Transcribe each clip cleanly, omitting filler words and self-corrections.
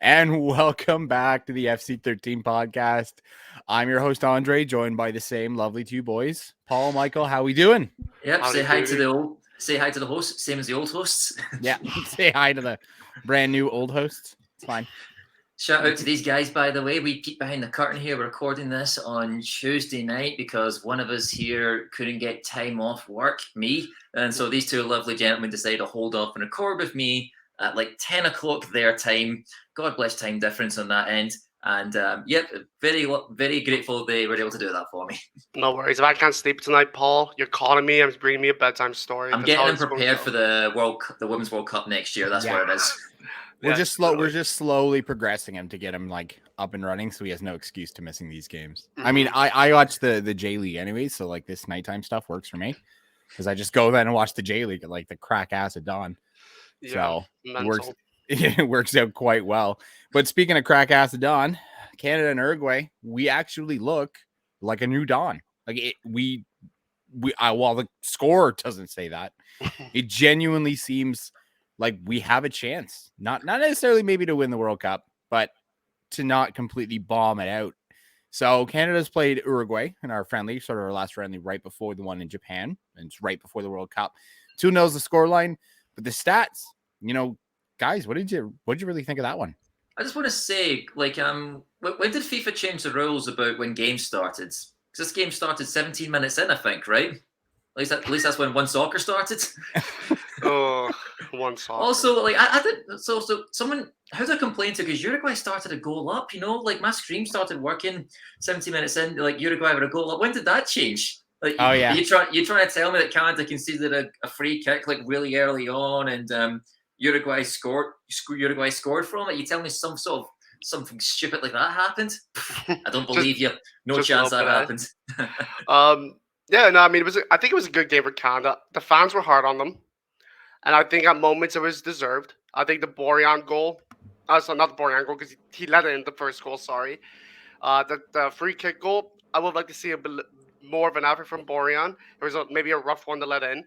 And welcome back to the FC13 podcast. I'm your host Andre, joined by the same lovely two boys, Paul, Michael. How we doing? Yep. Howdy doody. Say hi to the host, same as the old hosts. Yeah, say hi to the brand new old hosts. It's fine. Shout out to these guys, by the way. We peek behind the curtain here. We're recording this on Tuesday night because one of us here couldn't get time off work, me. And so these two lovely gentlemen decided to hold off and record with me at like 10 o'clock their time. God bless time difference on that end. And very, very grateful they were able to do that for me. No worries. If I can't sleep tonight, Paul, you're calling me and bringing me a bedtime story. I'm getting them prepared for the Women's World Cup next year. That's what it is. We're just slow. We're just slowly progressing him to get him like up and running, so he has no excuse to missing these games. Mm-hmm. I mean, I watch the J League anyway, so like this nighttime stuff works for me because I just go then and watch the J League at like the crack ass at dawn. Yeah, so it works out quite well. But speaking of crack ass at dawn, Canada and Uruguay, we actually look like a new dawn. Like while the score doesn't say that, it genuinely seems like we have a chance, not necessarily maybe to win the World Cup, but to not completely bomb it out. So Canada's played Uruguay in our friendly, sort of our last friendly right before the one in Japan, and it's right before the World Cup. 2-0 is the scoreline, but the stats, guys, what did you really think of that one? I just want to say, like, when did FIFA change the rules about when games started? Because this game started 17 minutes in, I think, right? At least that's when One Soccer started. One Soccer. Also, like I did. So someone how did I complain to? Because Uruguay started a goal up. Like my screen started working 17 minutes in. Like Uruguay with a goal up. When did that change? Like, oh yeah, you're trying to tell me that Canada conceded a free kick like really early on, and Uruguay scored from it. You tell me something stupid like that happened? I don't believe you. No chance that happened. Yeah, no, I mean, I think it was a good game for Canada. The fans were hard on them, and I think at moments it was deserved. I think the Borjan goal, so not the Borjan goal because he let it in the first goal. Sorry, the free kick goal. I would like to see a bit more of an effort from Borjan. It was maybe a rough one to let in,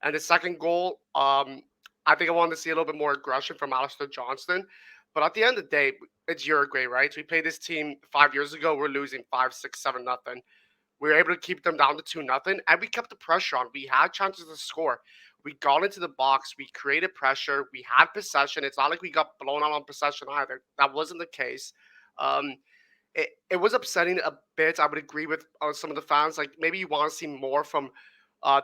and the second goal, I think I wanted to see a little bit more aggression from Alistair Johnston. But at the end of the day, it's Uruguay, right? So we played this team 5 years ago. We're losing 5, 6, 7-0. We were able to keep them down to 2-0, and we kept the pressure on. We had chances to score. We got into the box. We created pressure. We had possession. It's not like we got blown out on possession either. That wasn't the case. It was upsetting a bit. I would agree with some of the fans. Like maybe you want to see more from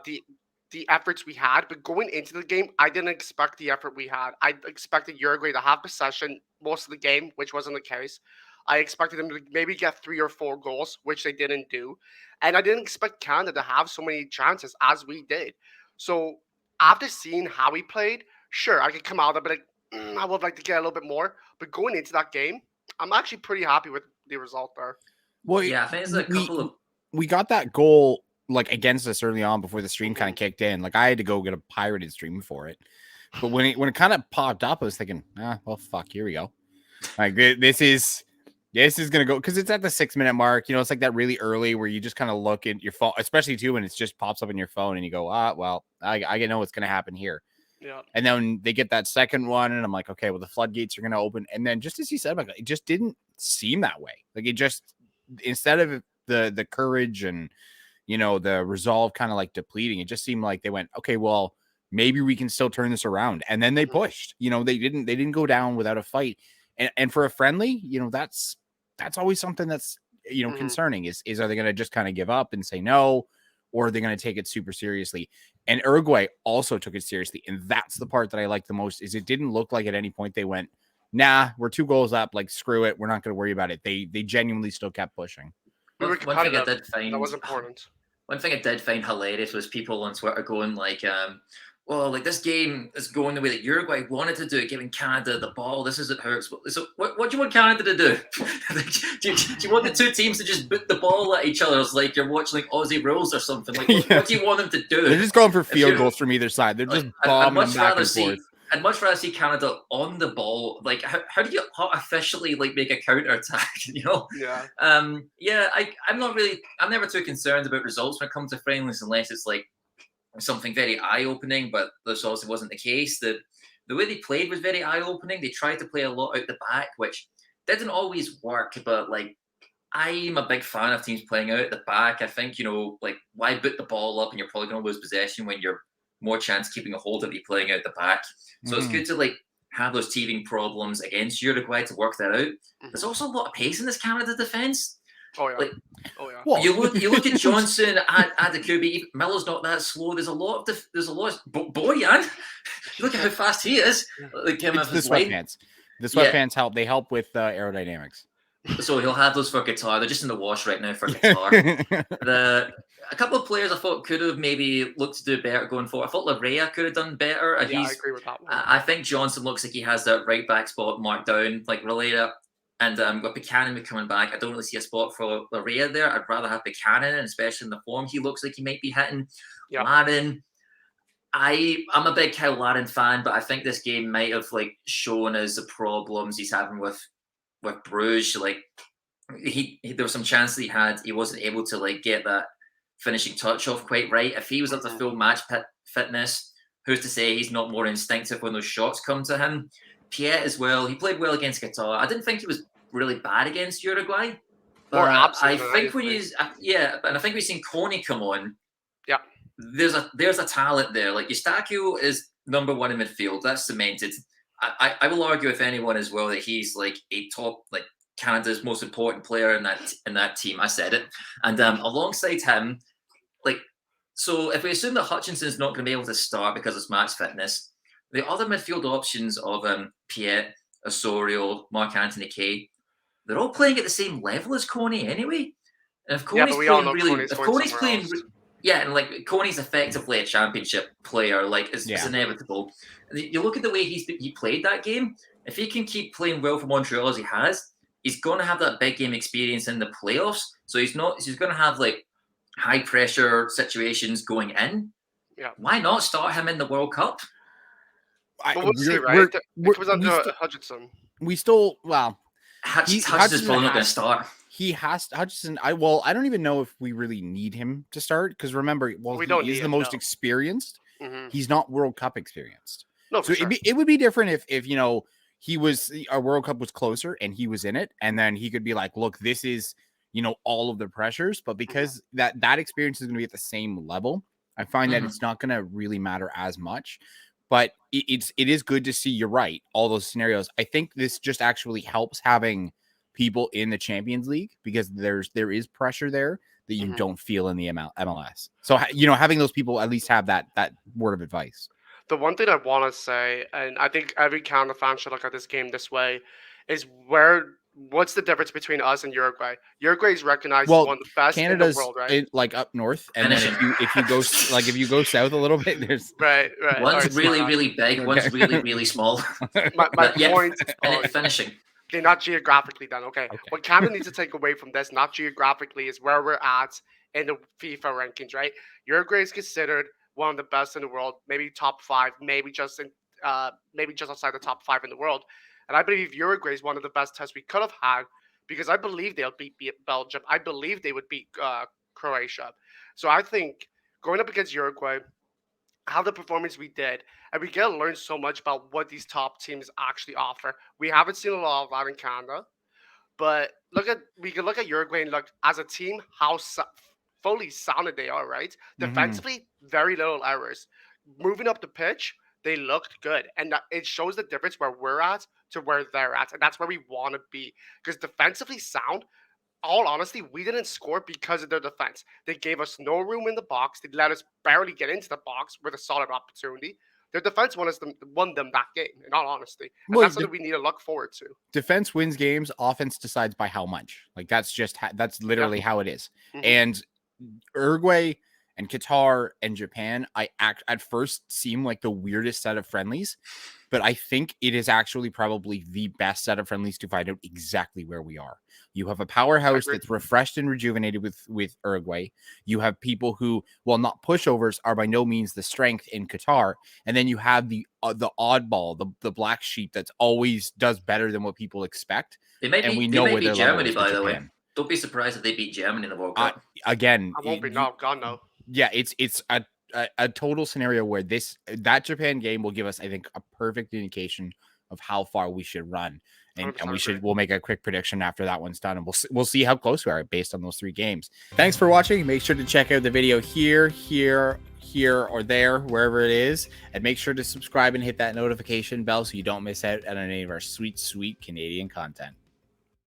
the efforts we had. But going into the game, I didn't expect the effort we had. I expected Uruguay to have possession most of the game, which wasn't the case. I expected them to maybe get 3 or 4 goals, which they didn't do. And I didn't expect Canada to have so many chances as we did. So after seeing how we played, sure, I could come out and be like, I would like to get a little bit more. But going into that game, I'm actually pretty happy with the result there. Well, yeah, I think it's a couple of... We got that goal like against us early on before the stream kind of kicked in. Like I had to go get a pirated stream for it. But when it kind of popped up, I was thinking, well, fuck, here we go. Like this is going to go because it's at the 6-minute mark. It's like that really early where you just kind of look at your phone, especially too when it just pops up in your phone and you go, well, I know what's going to happen here. Yeah. And then they get that second one and I'm like, okay, well, the floodgates are going to open. And then just as you said, it just didn't seem that way. Like it just, instead of the courage and, the resolve kind of like depleting, it just seemed like they went, okay, well, maybe we can still turn this around. And then they pushed, they didn't go down without a fight. And for a friendly, that's always something that's, concerning is are they going to just kind of give up and say no, or are they going to take it super seriously? And Uruguay also took it seriously. And that's the part that I like the most is it didn't look like at any point they went, nah, we're 2 goals up. Like, screw it. We're not going to worry about it. They genuinely still kept pushing. One thing I did find that was important. One thing I did find hilarious was people on Twitter going like, well, like this game is going the way that Uruguay wanted to do it, giving Canada the ball. This isn't how it's. So what do you want Canada to do? do you want the two teams to just boot the ball at each other? It's like you're watching like Aussie rules or something. Like, what do you want them to do? They're just going for field goals from either side. They're just bombing them back and forth. I'd much rather see Canada on the ball. Like, how do you officially like make a counter attack? Yeah. I'm not really. I'm never too concerned about results when it comes to friendlies, unless it's like something very eye-opening. But this also wasn't the case. That the way they played was very eye-opening. They tried to play a lot out the back, which didn't always work, but like I'm a big fan of teams playing out at the back. I think, like why boot the ball up and you're probably going to lose possession when you're more chance keeping a hold of you playing out the back. So it's good to like have those teething problems against Uruguay to work that out. There's also a lot of pace in this Canada defense. Oh yeah. Like, Well, you look at Johnson, Adakubi, Miller's not that slow. There's a lot of Boyan. Look at how fast he is. Like him it's the sweatpants. The sweatpants help. They help with aerodynamics. So he'll have those for guitar. They're just in the wash right now for guitar. A couple of players I thought could have maybe looked to do better going forward. I thought Larea could have done better. Yeah, I agree with that one. I think Johnson looks like he has that right back spot marked down. Like Larea and with Buchanan coming back, I don't really see a spot for Larea there. I'd rather have Buchanan, especially in the form he looks like he might be hitting. Yeah. Larin. I'm a big Kyle Larin fan, but I think this game might have like shown us the problems he's having with Bruges. Like he there was some chance that he wasn't able to like get that finishing touch off quite right. If he was up to full match fitness, who's to say he's not more instinctive when those shots come to him? Piet as well. He played well against Qatar. I didn't think he was really bad against Uruguay. But I think and I think we've seen Coney come on. Yeah. There's a talent there. Like Eustáquio is number one in midfield. That's cemented. I will argue with anyone as well that he's like a top, like Canada's most important player in that team. I said it. And alongside him, like, so if we assume that Hutchinson's not going to be able to start because of match fitness, the other midfield options of Piet, Osorio, Mark Anthony Kaye, they're all playing at the same level as Coney anyway. And if Coney's playing, and like Coney's effectively a championship player, like it's inevitable. You look at the way he played that game. If he can keep playing well for Montreal as he has, he's going to have that big game experience in the playoffs. So he's going to have like high pressure situations going in. Yeah. Why not start him in the World Cup? We'll see, right? It was under Hutchinson. Hutchinson's probably not going to start. He has Hutchinson. I don't even know if we really need him to start because remember, he's the most experienced. Mm-hmm. He's not World Cup experienced. No, so sure. it would be different if he was our World Cup was closer and he was in it, and then he could be like, look, this is all of the pressures, but because that experience is going to be at the same level, I find that it's not going to really matter as much. But it is good to see. You're right. All those scenarios. I think this just actually helps having people in the Champions League because there is pressure there that you don't feel in the MLS. So having those people at least have that word of advice. The one thing I want to say, and I think every Canada fan should look at this game this way, is what's the difference between us and Uruguay? Uruguay is recognized as one of the best Canada's in the world, right? Like up north, and then if you go south a little bit, there's right. One's really big, one's really small. My point is finishing. They're not geographically done. Okay. What Canada needs to take away from this, not geographically, is where we're at in the FIFA rankings, right? Uruguay is considered one of the best in the world, maybe top 5, maybe just outside the top 5 in the world. And I believe Uruguay is one of the best tests we could have had because I believe they'll beat Belgium. I believe they would beat Croatia. So I think going up against Uruguay, how the performance we did, and we get to learn so much about what these top teams actually offer. We haven't seen a lot of that in Canada, but we can look at Uruguay and look as a team how fully sounded they are, right? Defensively, very little errors. Moving up the pitch, they looked good. And it shows the difference where we're at to where they're at. And that's where we want to be. Because defensively sound, all honesty, we didn't score because of their defense. They gave us no room in the box. They let us barely get into the box with a solid opportunity. Their defense won them that game, in all honesty. And that's something we need to look forward to. Defense wins games. Offense decides by how much. Like that's literally how it is. And Uruguay and Qatar and Japan, at first seem like the weirdest set of friendlies, but I think it is actually probably the best set of friendlies to find out exactly where we are. You have a powerhouse that's refreshed and rejuvenated with Uruguay. You have people who, while not pushovers, are by no means the strength in Qatar. And then you have the oddball, the black sheep that's always does better than what people expect. They might be Germany, by the way. Don't be surprised if they beat Germany in the World Cup. Again, I won't be. No, God, no. Yeah, it's a total scenario where that Japan game will give us, I think, a perfect indication of how far we should run. And 100% agree. we'll make a quick prediction after that one's done, and we'll see how close we are based on those 3 games. Thanks for watching. Make sure to check out the video here, or there, wherever it is, and make sure to subscribe and hit that notification bell so you don't miss out on any of our sweet Canadian content.